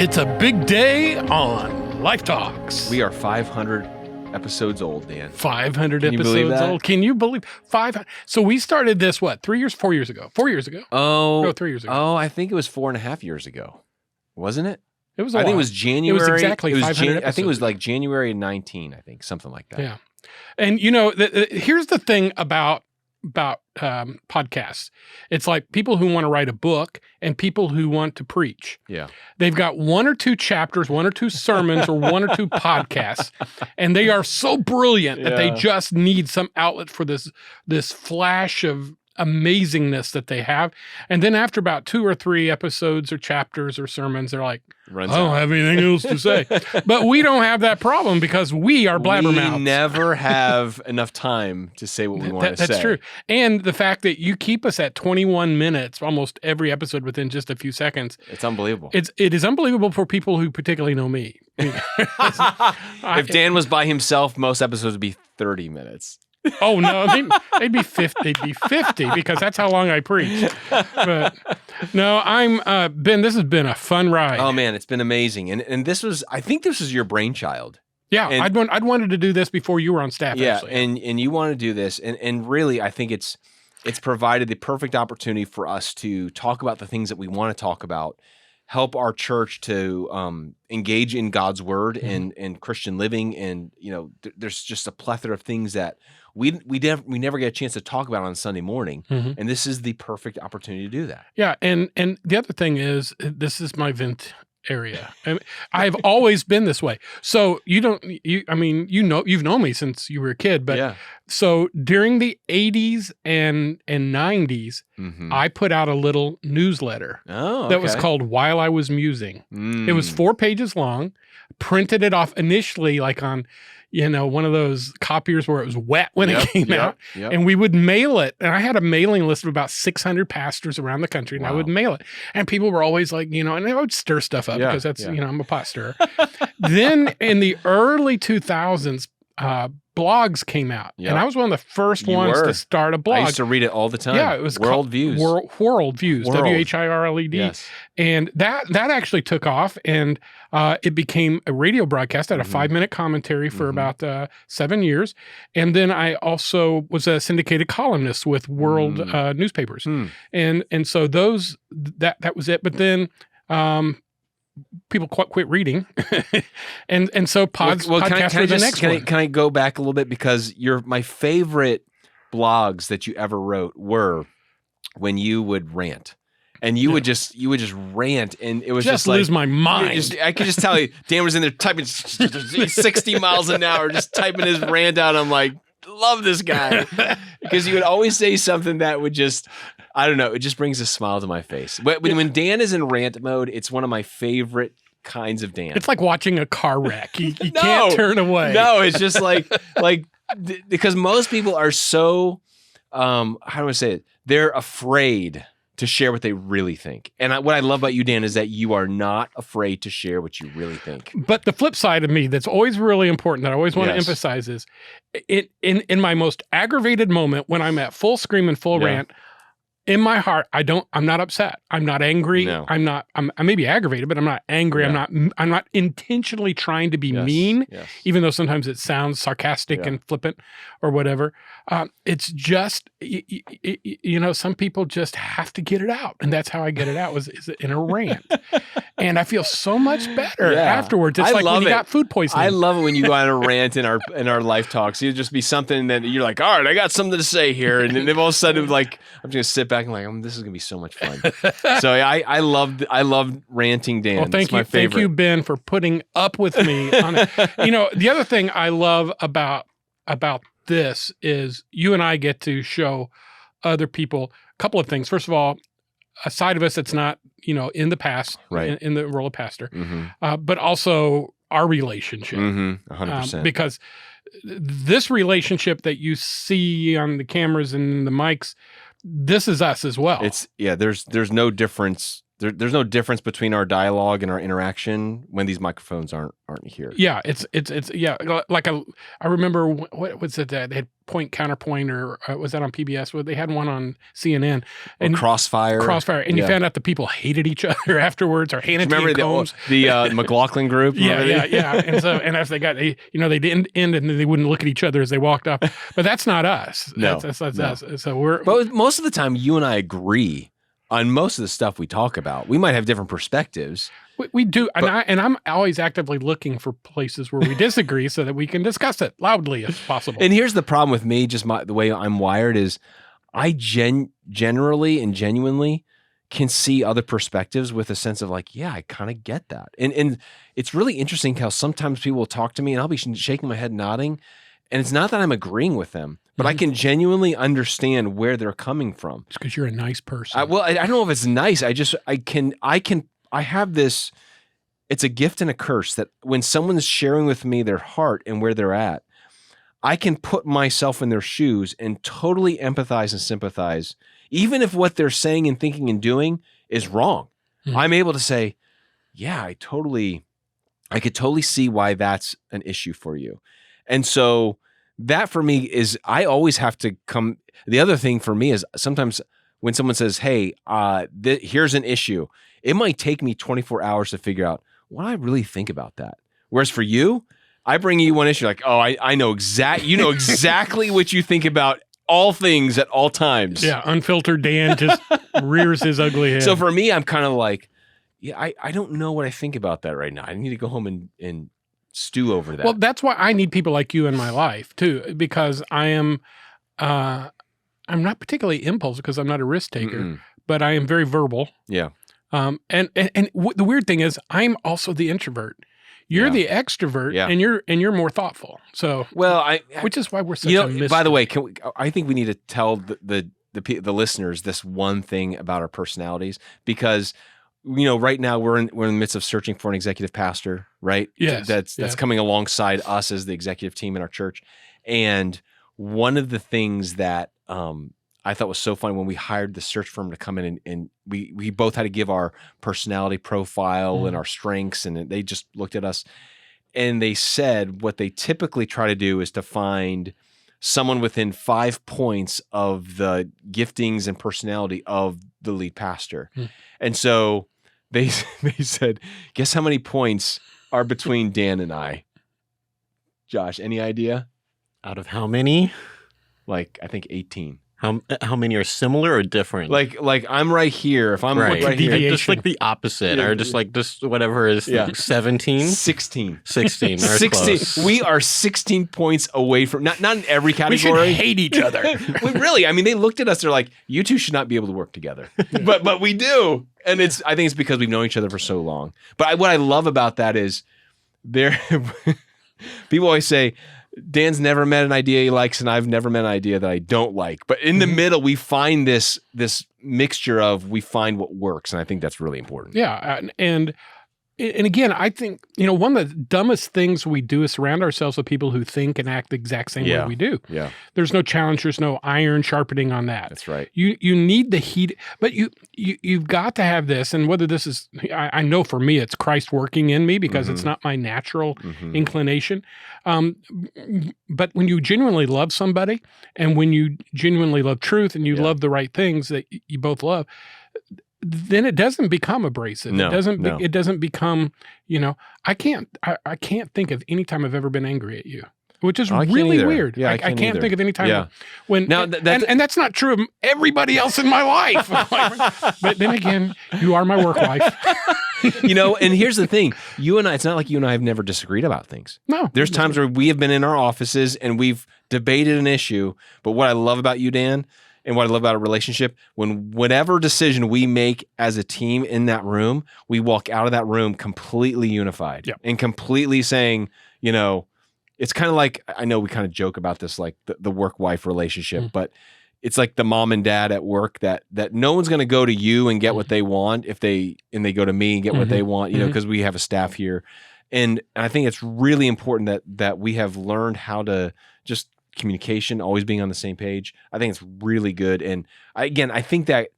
It's a big day on Life Talks. We are 500 episodes old, Dan. 500 Can you believe episodes that? old. Can you believe 500? So we started this, what, 4 years ago? 4 years ago. Oh, No, 3 years ago. Oh, I think it was 4.5 years ago. Wasn't it? It was a I think while. it was January. It was exactly 500 I think it was episodes like January 19, I think, something like that. Yeah. And, you know, here's the thing about podcasts. It's like people who want to write a book and people who want to preach. Yeah. They've got one or two chapters, one or two sermons, or one or two podcasts, and they are so brilliant that they just need some outlet for this flash of amazingness that they have. And then after about 2 or 3 episodes or chapters or sermons, they're like, I don't have anything else to say. But we don't have that problem because we are blabbermouths. We never have enough time to say what we want to say. That's true. And the fact that you keep us at 21 minutes, almost every episode within just a few seconds. It's unbelievable. It is unbelievable for people who particularly know me. If Dan was by himself, most episodes would be 30 minutes. Oh no, they'd be 50. They'd be 50 because that's how long I preach. But no, I'm Ben. This has been a fun ride. Oh man, it's been amazing. And I think this was your brainchild. Yeah, I'd wanted to do this before you were on staff. Yeah, actually. and you want to do this, and really, I think it's provided the perfect opportunity for us to talk about the things that we want to talk about, help our church to engage in God's word and Christian living, and there's just a plethora of things that we never get a chance to talk about on Sunday morning, and this is the perfect opportunity to do that. Yeah, and the other thing is, this is my vent area. I've always been this way. So you've known me since you were a kid, but so during the 80s and 90s, I put out a little newsletter that was called While I Was Musing. It was 4 pages long, printed it off initially like on one of those copiers where it was wet when it came out, and we would mail it. And I had a mailing list of about 600 pastors around the country, and I would mail it. And people were always like, and I would stir stuff up because that's, I'm a pot stirrer. Then in the early 2000s, blogs came out, and I was one of the first ones to start a blog. I used to read it all the time. Yeah, it was Worldviews. Worldviews, WHIRLED. Yes. And that actually took off, and it became a radio broadcast. I had a 5-minute commentary for about 7 years, and then I also was a syndicated columnist with world newspapers, and so that was it. But then people quit reading, and so podcasts were the next one. Can I go back a little bit, because my favorite blogs that you ever wrote were when you would rant. And you would just rant, and it was just like, lose my mind. I could just tell you, Dan was in there typing 60 miles an hour, just typing his rant out. I'm like, love this guy, because you would always say something that would just, I don't know, it just brings a smile to my face. When Dan is in rant mode, it's one of my favorite kinds of Dan. It's like watching a car wreck. You can't turn away. No, it's just like because most people are so, how do I say it? They're afraid to share what they really think. And what I love about you, Dan, is that you are not afraid to share what you really think. But the flip side of me that's always really important, that I always want to emphasize, is in my most aggravated moment, when I'm at full scream and full rant, in my heart, I'm not upset. I'm not angry. No. I may be aggravated, but I'm not angry. Yeah. I'm not intentionally trying to be mean, even though sometimes it sounds sarcastic and flippant or whatever. It's just, some people just have to get it out. And that's how I get it out, is in a rant. And I feel so much better afterwards. It's like when you got food poisoning. I love it when you go on a rant in our life talks. It'd just be something that you're like, all right, I got something to say here. And then all of a sudden, like, I'm just going to sit back and like, this is going to be so much fun. So I loved ranting Dan. Well, thank you. Thank you, Ben, for putting up with me on it. The other thing I love about this is you and I get to show other people a couple of things. First of all, a side of us that's not, in the past, in the role of pastor, but also our relationship. 100%. Because this relationship that you see on the cameras and the mics, this is us as well. There's no difference there's no difference between our dialogue and our interaction when these microphones aren't here. Yeah, it's like I remember what was it that they had Point Counterpoint, or was that on PBS? Well, they had one on CNN and Crossfire, and you found out the people hated each other afterwards, or Hannity remember and Combs. the McLaughlin group. Yeah. And as they got, they didn't end, and they wouldn't look at each other as they walked off. But that's not us. No, that's us. So But most of the time, you and I agree on most of the stuff we talk about. We might have different perspectives. We do, and I'm always actively looking for places where we disagree so that we can discuss it loudly if possible. And here's the problem with me, just the way I'm wired is I generally and genuinely can see other perspectives with a sense of like, yeah, I kind of get that. And it's really interesting how sometimes people will talk to me and I'll be shaking my head nodding, and it's not that I'm agreeing with them, but I can genuinely understand where they're coming from. It's because you're a nice person. I don't know if it's nice. I have this, it's a gift and a curse that when someone's sharing with me their heart and where they're at, I can put myself in their shoes and totally empathize and sympathize, even if what they're saying and thinking and doing is wrong. I'm able to say, yeah, I could totally see why that's an issue for you. And so that for me is, I always have to come. The other thing for me is sometimes when someone says, hey, here's an issue, it might take me 24 hours to figure out what I really think about that. Whereas for you, I bring you one issue like, oh, I know exactly what you think about all things at all times. Yeah, unfiltered Dan just rears his ugly head. So for me, I'm kind of like, yeah, I don't know what I think about that right now. I need to go home and stew over that. Well, that's why I need people like you in my life too, because I'm not particularly impulsive because I'm not a risk taker, but I am very verbal. Yeah. And the weird thing is I'm also the introvert. You're the extrovert, and you're more thoughtful. So which is why we're such a mystery. By the way, I think we need to tell the listeners this one thing about our personalities, because right now we're in the midst of searching for an executive pastor, right? Yes. That's coming alongside us as the executive team in our church. And one of the things that I thought was so funny when we hired the search firm to come in, and we both had to give our personality profile and our strengths, and they just looked at us and they said what they typically try to do is to find someone within 5 points of the giftings and personality of the lead pastor. And so they said, guess how many points are between Dan and I? Josh, any idea? Out of how many? Like, I think 18. How many are similar or different? Like I'm right here. If I'm right here, just like the opposite, or just like this whatever is 17, 16, 16. 16. We are 16 points away from not in every category. We should hate each other. We really. I mean, they looked at us. They're like, you two should not be able to work together, but we do, and I think it's because we've known each other for so long. But what I love about that is people always say, Dan's never met an idea he likes, and I've never met an idea that I don't like. But in the middle, we find this mixture of, we find what works, and I think that's really important. Yeah, and again, I think one of the dumbest things we do is surround ourselves with people who think and act the exact same way we do. Yeah, there's no challenge, there's no iron sharpening on that. That's right. You need the heat, but you've got to have this. And whether this is, I know for me, it's Christ working in me because it's not my natural inclination. But when you genuinely love somebody, and when you genuinely love truth, and you love the right things that you both love, then it doesn't become abrasive. No, it doesn't become, I can't think of any time I've ever been angry at you, which is really weird. Yeah, I can't think of any time when, now, and that's not true of everybody else in my life. But then again, you are my work wife. And here's the thing, it's not like you and I have never disagreed about things. No. There's times where we have been in our offices and we've debated an issue, but what I love about you, Dan, and what I love about a relationship, whatever decision we make as a team in that room, we walk out of that room completely unified and completely saying, it's kind of like, I know we kind of joke about this, like the work-wife relationship, but it's like the mom and dad at work that no one's going to go to you and get what they want if they go to me and get what they want, because we have a staff here. And I think it's really important that we have learned how to just communication, always being on the same page. I think it's really good. And I think that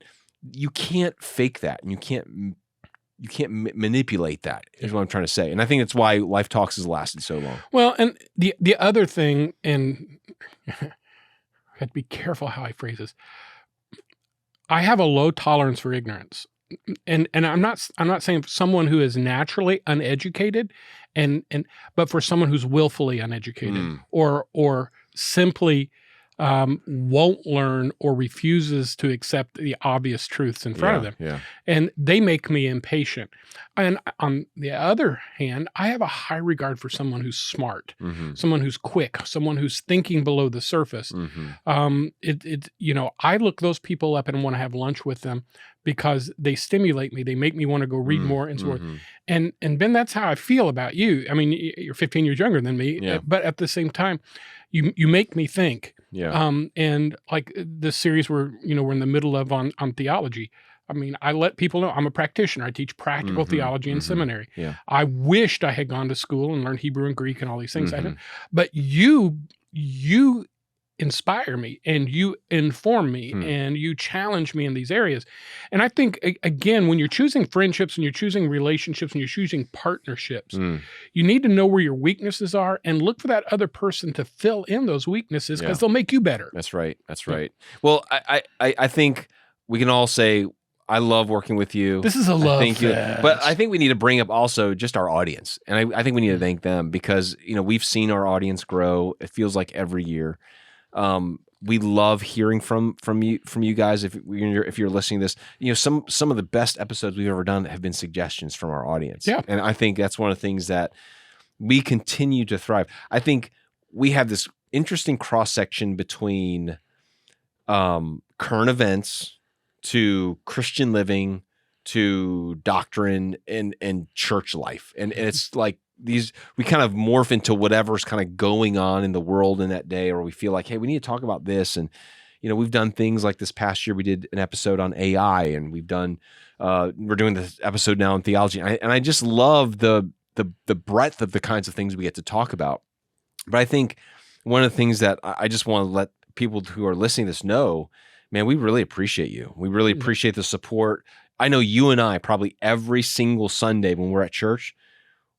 you can't fake that, and you can't manipulate that, is what I'm trying to say. And I think that's why Life Talks has lasted so long. Well, and the other thing, and I have to be careful how I phrase this. I have a low tolerance for ignorance. And I'm not saying someone who is naturally uneducated but for someone who's willfully uneducated or simply won't learn or refuses to accept the obvious truths in front of them. Yeah. And they make me impatient. And on the other hand, I have a high regard for someone who's smart, someone who's quick, someone who's thinking below the surface. I look those people up and want to have lunch with them because they stimulate me. They make me want to go read more and so forth. And Ben, that's how I feel about you. I mean, you're 15 years younger than me, but at the same time, you make me think. Yeah. And like this series we're in the middle of on theology. I mean, I let people know I'm a practitioner. I teach practical theology in seminary. Yeah. I wished I had gone to school and learned Hebrew and Greek and all these things. I didn't. But you inspire me and you inform me and you challenge me in these areas. And I think, again, when you're choosing friendships and you're choosing relationships and you're choosing partnerships, you need to know where your weaknesses are and look for that other person to fill in those weaknesses because they'll make you better. That's right. That's right. Well, I think we can all say, I love working with you. This is a love fest. But I think we need to bring up also just our audience. And I think we need to thank them because, we've seen our audience grow. It feels like every year. We love hearing from you guys. If you're listening to this, some of the best episodes we've ever done have been suggestions from our audience. Yeah. And I think that's one of the things that we continue to thrive. I think we have this interesting cross-section between current events to Christian living to doctrine and church life. And it's like we kind of morph into whatever's kind of going on in the world in that day, or we feel like, hey, we need to talk about this. And, we've done things like this past year, we did an episode on AI, and we're doing this episode now on theology. And I just love the breadth of the kinds of things we get to talk about. But I think one of the things that I just want to let people who are listening to this know, man, we really appreciate you. We really appreciate the support. I know you and I probably every single Sunday when we're at church,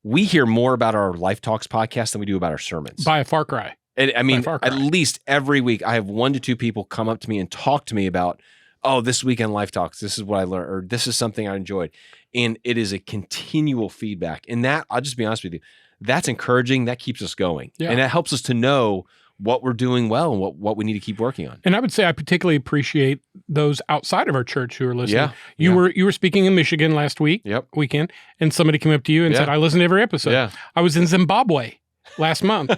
we hear more about our Life Talks podcast than we do about our sermons. By a far cry. And I mean, at least every week I have 1 to 2 people come up to me and talk to me about, oh, this weekend Life Talks, this is what I learned, or this is something I enjoyed. And it is a continual feedback. And that, I'll just be honest with you, that's encouraging. That keeps us going. Yeah. And that helps us to know what we're doing well and what we need to keep working on. And I would say I particularly appreciate those outside of our church who are listening. Yeah. You were speaking in Michigan last weekend, and somebody came up to you and said, I listened to every episode. Yeah. I was in Zimbabwe last month,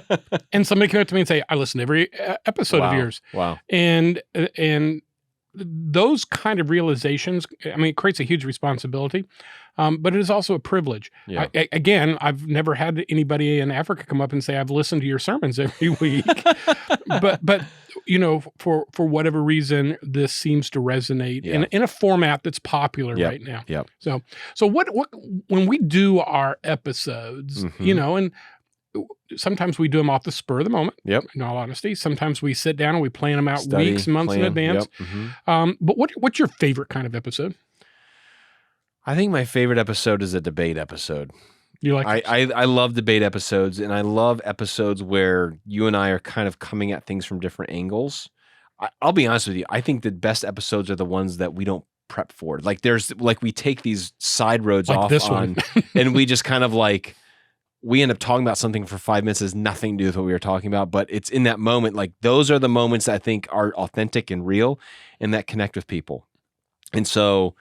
and somebody came up to me and say, I listened to every episode of yours. Wow. And those kind of realizations, I mean, it creates a huge responsibility, but it is also a privilege. Yeah. Again, I've never had anybody in Africa come up and say, I've listened to your sermons every week. but for whatever reason, this seems to resonate in a format that's popular right now. Yep. So what when we do our episodes, and sometimes we do them off the spur of the moment. Yep. In all honesty, sometimes we sit down and we plan them out weeks, months in advance. Yep. But what's your favorite kind of episode? I think my favorite episode is a debate episode. You like? I love debate episodes, and I love episodes where you and I are kind of coming at things from different angles. I'll be honest with you. I think the best episodes are the ones that we don't prep for. Like we take these side roads like off this on, one. and we just kind of like. We end up talking about something for 5 minutes that has nothing to do with what we were talking about, but it's in that moment. Like those are the moments that I think are authentic and real and that connect with people. And so,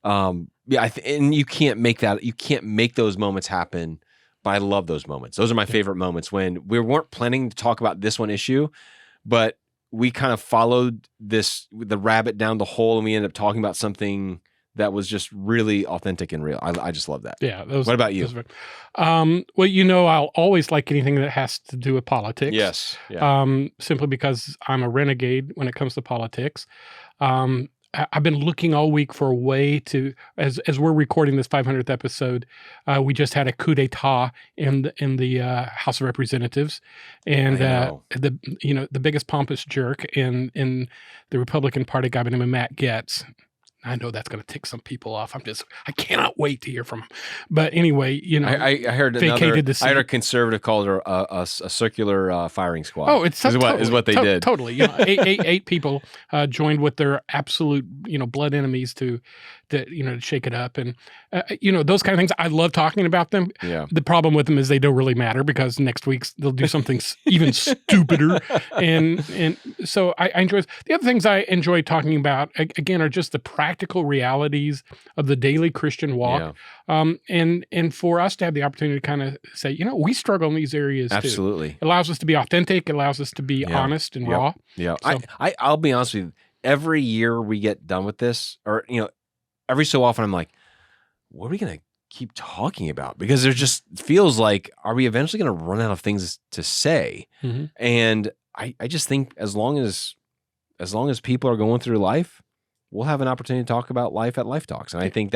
and you can't make those moments happen, but I love those moments. Those are my favorite moments when we weren't planning to talk about this one issue, but we kind of followed the rabbit down the hole and we ended up talking about something that was just really authentic and real. I just love that. Yeah. What about you? Well, I'll always like anything that has to do with politics. Yes. Yeah. Simply because I'm a renegade when it comes to politics. I've been looking all week for a way to, as we're recording this 500th episode, we just had a coup d'etat in the House of Representatives, and the biggest pompous jerk in the Republican Party, guy by the name of Matt Gaetz. I know that's going to tick some people off. I cannot wait to hear from them. But anyway, I heard vacated I heard a conservative called it a circular firing squad. Oh, it's is what they did. Totally. Eight people joined with their absolute, blood enemies to shake it up. And, those kind of things. I love talking about them. Yeah. The problem with them is they don't really matter because next week they'll do something even stupider. And so I enjoy the other things I enjoy talking about, again, are just the practical realities of the daily Christian walk. Yeah. And for us to have the opportunity to kind of say, we struggle in these areas Absolutely. too. It allows us to be authentic. It allows us to be honest and raw. Yeah. So, I'll be honest with you. Every year we get done with this, or, every so often I'm like, what are we going to keep talking about? Because there just feels like, are we eventually going to run out of things to say? Mm-hmm. And I just think as long as people are going through life, we'll have an opportunity to talk about life at Life Talks. And I think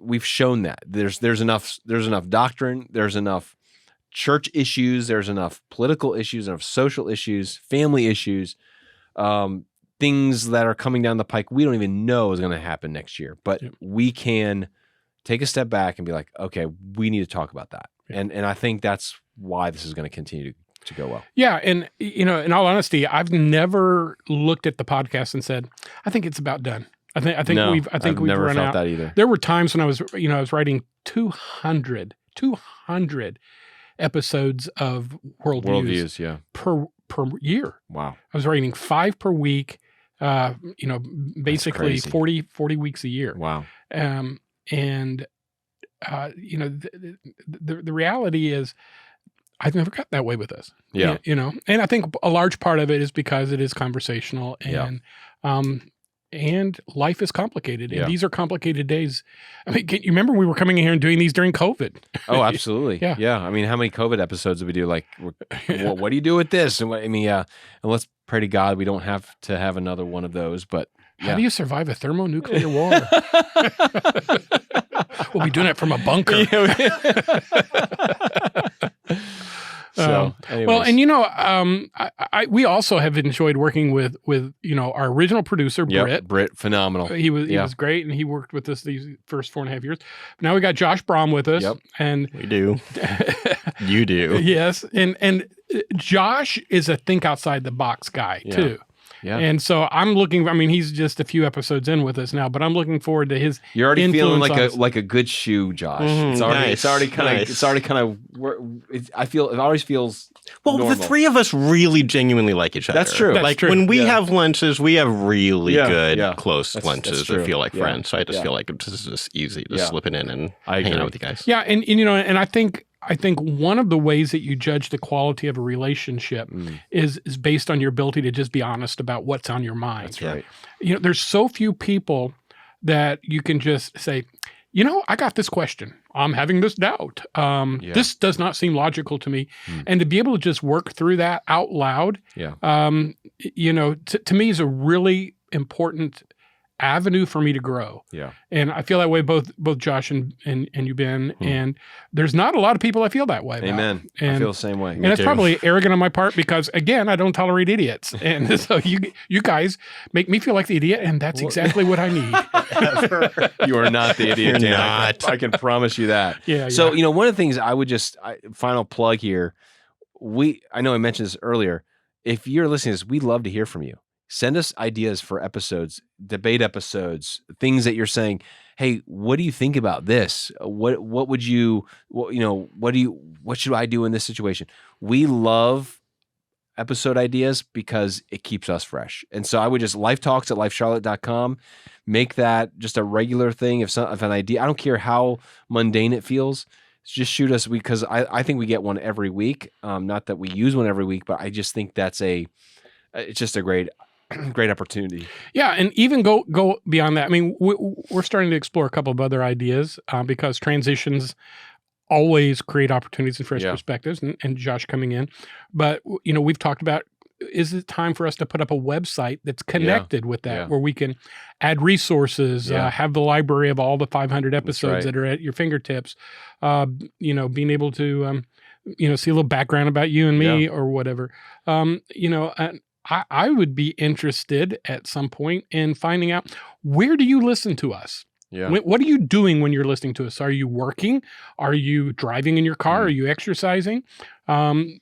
we've shown that there's enough doctrine, there's enough church issues, there's enough political issues, enough social issues, family issues, things that are coming down the pike we don't even know is going to happen next year. But we can take a step back and be like, okay, we need to talk about that. Yeah. And I think that's why this is going to continue to go well. Yeah. And, in all honesty, I've never looked at the podcast and said, I think it's about done. I think we've never run felt out. That either. There were times when I was writing 200 episodes of worldviews yeah. per year. Wow. I was writing 5 per week, basically 40 weeks a year. Wow. The reality is I've never got that way with this. Yeah. And I think a large part of it is because it is conversational and life is complicated. And these are complicated days. I mean, you remember we were coming in here and doing these during COVID? Oh, absolutely. Yeah. I mean, how many COVID episodes did we do? Like, what do you do with this? And and let's pray to God we don't have to have another one of those. But how do you survive a thermonuclear war? We'll be doing it from a bunker. So, well, and we also have enjoyed working with our original producer Britt. Britt, phenomenal. He was great, and he worked with us these first 4.5 years. Now we got Josh Brom with us, and we do. You do, yes, and Josh is a think outside the box guy too. Yeah. And so I'm looking. I mean, he's just a few episodes in with us now, but I'm looking forward to his. You're already feeling like a good shoe, Josh. It's already kind of. I feel it always feels. Well, normal. The three of us really genuinely like each other. That's true. When we have lunches, we have really good, close lunches that feel like friends. So I just feel like this is just easy to slip it in and hang out with you guys. Yeah, and I think one of the ways that you judge the quality of a relationship is based on your ability to just be honest about what's on your mind. That's right. There's so few people that you can just say, I got this question. I'm having this doubt. This does not seem logical to me. And to be able to just work through that out loud, to me is a really important avenue for me to grow. Yeah. And I feel that way both Josh and you, Ben. And there's not a lot of people I feel that way about. Amen. I feel the same way. And it's probably arrogant on my part because, again, I don't tolerate idiots. And so you guys make me feel like the idiot, and that's exactly what I need. You are not the idiot, You're Dan. not. I can promise you that. Yeah. So, one of the things I would final plug here, I know I mentioned this earlier. If you're listening to this, we'd love to hear from you. Send us ideas for episodes, debate episodes, things that you're saying, hey, what do you think about this? What should I do in this situation? We love episode ideas because it keeps us fresh. And so I would just lifetalks@lifecharlotte.com, make that just a regular thing. If an idea, I don't care how mundane it feels, just shoot us, because I think we get one every week. Not that we use one every week, but I just think it's just a great opportunity. Yeah, and even go beyond that. I mean, we're starting to explore a couple of other ideas because transitions always create opportunities and fresh perspectives, and Josh coming in. But, we've talked about, is it time for us to put up a website that's connected with that, where we can add resources, have the library of all the 500 episodes that are at your fingertips, being able to, see a little background about you and me or whatever. I would be interested at some point in finding out, where do you listen to us? Yeah. What are you doing when you're listening to us? Are you working? Are you driving in your car? Are you exercising? Send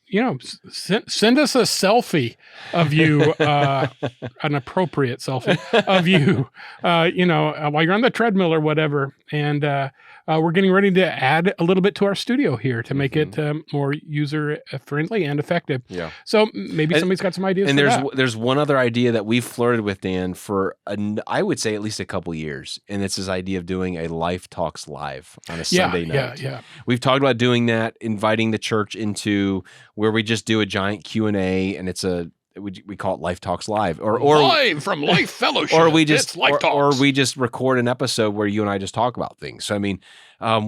us a selfie of you, an appropriate selfie of you, while you're on the treadmill or whatever. And we're getting ready to add a little bit to our studio here to make it more user friendly and effective. Yeah. So maybe somebody's got some ideas. And there's one other idea that we've flirted with, Dan, for I would say at least a couple years, and it's this idea of doing a Life Talks live on a Sunday night. Yeah. We've talked about doing that, inviting the church into where we just do a giant Q&A, and it's we call it Life Talks Live, or live from Life Fellowship, or we just Life Talks. or we just record an episode where you and I just talk about things. So I mean,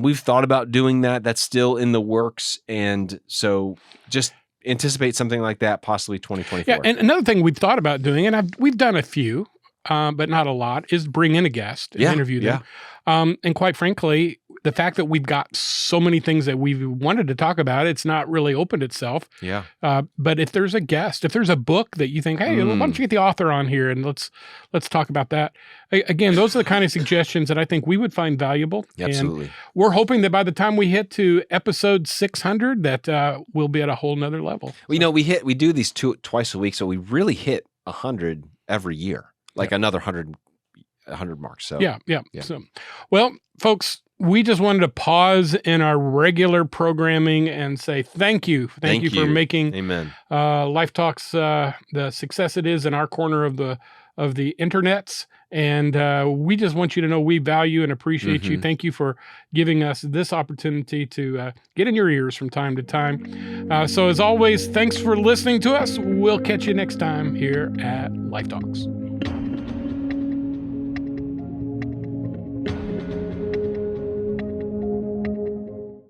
we've thought about doing that. That's still in the works, and so just anticipate something like that, possibly 2024. Yeah, and another thing we've thought about doing, and we've done a few, but not a lot, is bring in a guest and interview them. And quite frankly, the fact that we've got so many things that we've wanted to talk about, it's not really opened itself. Yeah. But if there's a guest, if there's a book that you think, hey, why don't you get the author on here and let's talk about that. Again, those are the kind of suggestions that I think we would find valuable. Absolutely. And we're hoping that by the time we hit to episode 600, that we'll be at a whole nother level. Well, we do these twice a week, so we really hit 100 every year, like another 100 marks. So yeah. So, well, folks, we just wanted to pause in our regular programming and say thank you. Thank you for making Life Talks the success it is in our corner of the internets. And we just want you to know we value and appreciate you. Thank you for giving us this opportunity to get in your ears from time to time. So as always, thanks for listening to us. We'll catch you next time here at Life Talks.